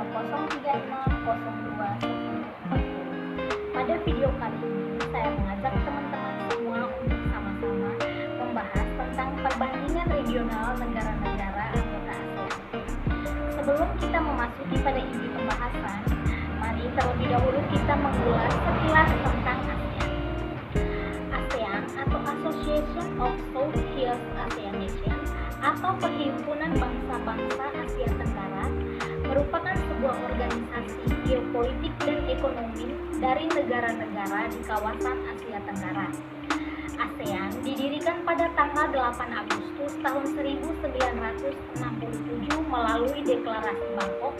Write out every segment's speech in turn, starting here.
nomor 036021040. Pada video kali ini, saya mengajak teman-teman semua untuk sama-sama membahas tentang perbandingan regional negara-negara anggota ASEAN. Sebelum kita memasuki pada inti pembahasan, mari terlebih dahulu kita mengulas sekilas tentang ASEAN. ASEAN atau Association of Southeast Asian Nations atau Perhimpunan Bangsa-Bangsa Asia Tenggara merupakan sebuah organisasi geopolitik dan ekonomi dari negara-negara di kawasan Asia Tenggara. ASEAN didirikan pada tanggal 8 Agustus tahun 1967 melalui Deklarasi Bangkok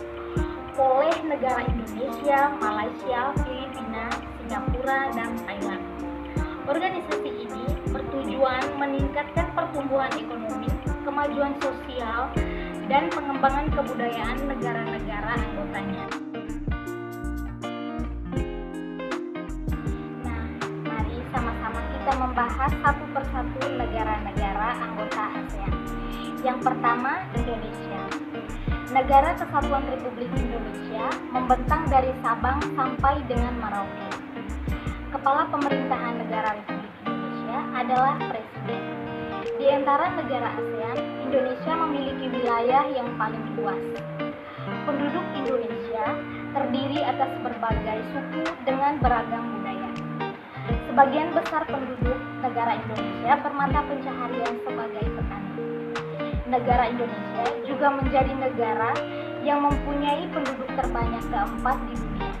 oleh negara Indonesia, Malaysia, Filipina, Singapura, dan Thailand. Organisasi ini bertujuan meningkatkan pertumbuhan ekonomi, kemajuan sosial, dan pengembangan kebudayaan negara-negara anggotanya. Nah, mari sama-sama kita membahas satu persatu negara-negara anggota ASEAN. Yang pertama, Indonesia. Negara Kesatuan Republik Indonesia membentang dari Sabang sampai dengan Merauke. Kepala Pemerintahan Negara Republik Indonesia adalah Presiden. Di antara negara ASEAN, Indonesia memiliki wilayah yang paling luas. Penduduk Indonesia terdiri atas berbagai suku dengan beragam budaya. Sebagian besar penduduk negara Indonesia bermata pencaharian sebagai petani. Negara Indonesia juga menjadi negara yang mempunyai penduduk terbanyak keempat di dunia,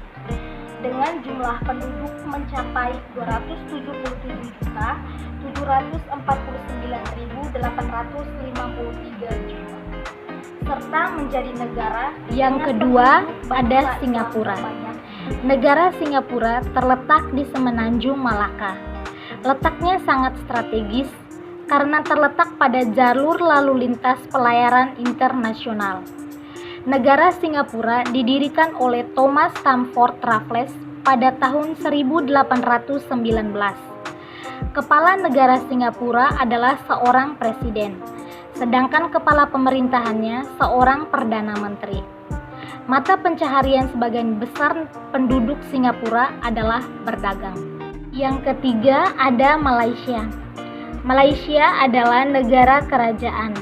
dengan jumlah penduduk mencapai 277.749.853 jiwa, serta menjadi negara yang kedua ada Singapura. Negara Singapura terletak di Semenanjung Malaka. Letaknya sangat strategis karena terletak pada jalur lalu lintas pelayaran internasional. Negara Singapura didirikan oleh Thomas Stamford Raffles pada tahun 1819. Kepala negara Singapura adalah seorang presiden, sedangkan kepala pemerintahannya seorang perdana menteri. Mata pencaharian sebagian besar penduduk Singapura adalah berdagang. Yang ketiga ada Malaysia. Malaysia adalah negara kerajaan.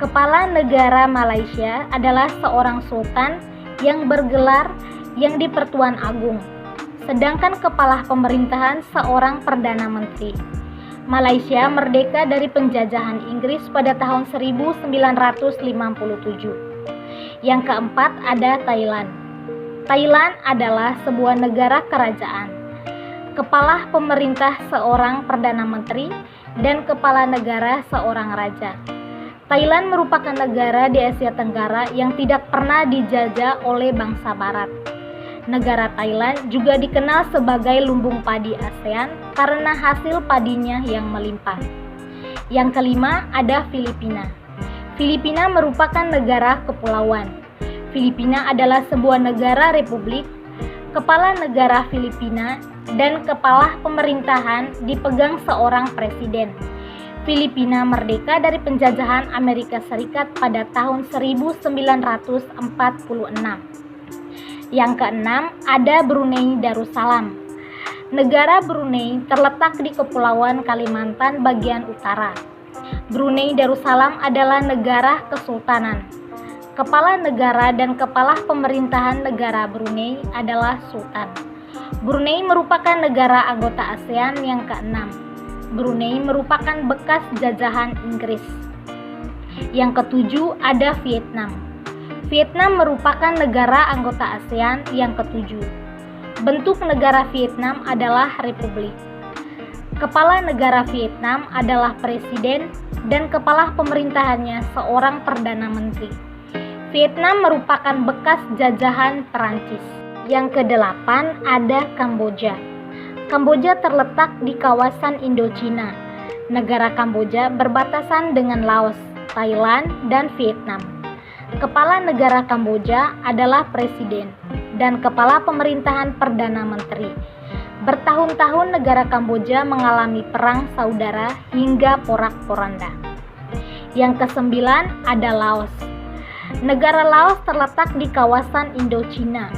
Kepala negara Malaysia adalah seorang sultan yang bergelar yang di-Pertuan Agung, sedangkan kepala pemerintahan seorang perdana menteri. Malaysia merdeka dari penjajahan Inggris pada tahun 1957. Yang keempat ada Thailand. Thailand adalah sebuah negara kerajaan. Kepala pemerintah seorang perdana menteri dan kepala negara seorang raja. Thailand merupakan negara di Asia Tenggara yang tidak pernah dijajah oleh bangsa barat. Negara Thailand juga dikenal sebagai lumbung padi ASEAN karena hasil padinya yang melimpah. Yang kelima ada Filipina. Filipina merupakan negara kepulauan. Filipina adalah sebuah negara republik. Kepala negara Filipina dan kepala pemerintahan dipegang seorang presiden. Filipina merdeka dari penjajahan Amerika Serikat pada tahun 1946. Yang keenam ada Brunei Darussalam. Negara Brunei terletak di Kepulauan Kalimantan bagian utara. Brunei Darussalam adalah negara kesultanan. Kepala negara dan kepala pemerintahan negara Brunei adalah sultan. Brunei merupakan negara anggota ASEAN yang keenam. Brunei merupakan bekas jajahan Inggris. Yang ketujuh ada Vietnam. Vietnam merupakan negara anggota ASEAN yang ketujuh. Bentuk negara Vietnam adalah republik. Kepala negara Vietnam adalah presiden dan kepala pemerintahannya seorang perdana menteri. Vietnam merupakan bekas jajahan Perancis. Yang kedelapan ada Kamboja. Kamboja terletak di kawasan Indochina. Negara Kamboja berbatasan dengan Laos, Thailand, dan Vietnam. Kepala negara Kamboja adalah presiden dan kepala pemerintahan perdana menteri. Bertahun-tahun negara Kamboja mengalami perang saudara hingga porak-poranda. Yang kesembilan ada Laos. Negara Laos terletak di kawasan Indochina.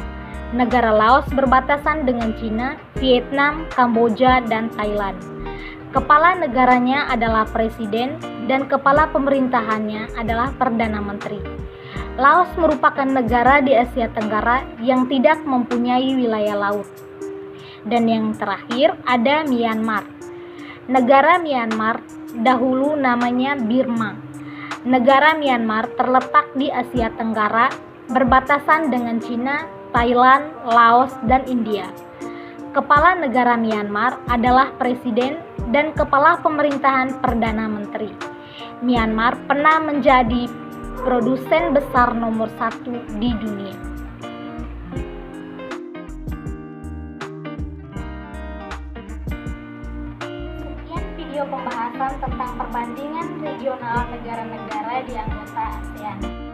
Negara Laos berbatasan dengan Cina, Vietnam, Kamboja, dan Thailand. Kepala negaranya adalah presiden dan kepala pemerintahannya adalah perdana menteri. Laos merupakan negara di Asia Tenggara yang tidak mempunyai wilayah laut. Dan yang terakhir ada Myanmar. Negara Myanmar dahulu namanya Burma. Negara Myanmar terletak di Asia Tenggara, berbatasan dengan Cina, Thailand, Laos, dan India. Kepala negara Myanmar adalah presiden dan kepala pemerintahan perdana menteri. Myanmar pernah menjadi produsen besar nomor 1 di dunia. Sekian video pembahasan tentang perbandingan regional negara-negara di anggota ASEAN.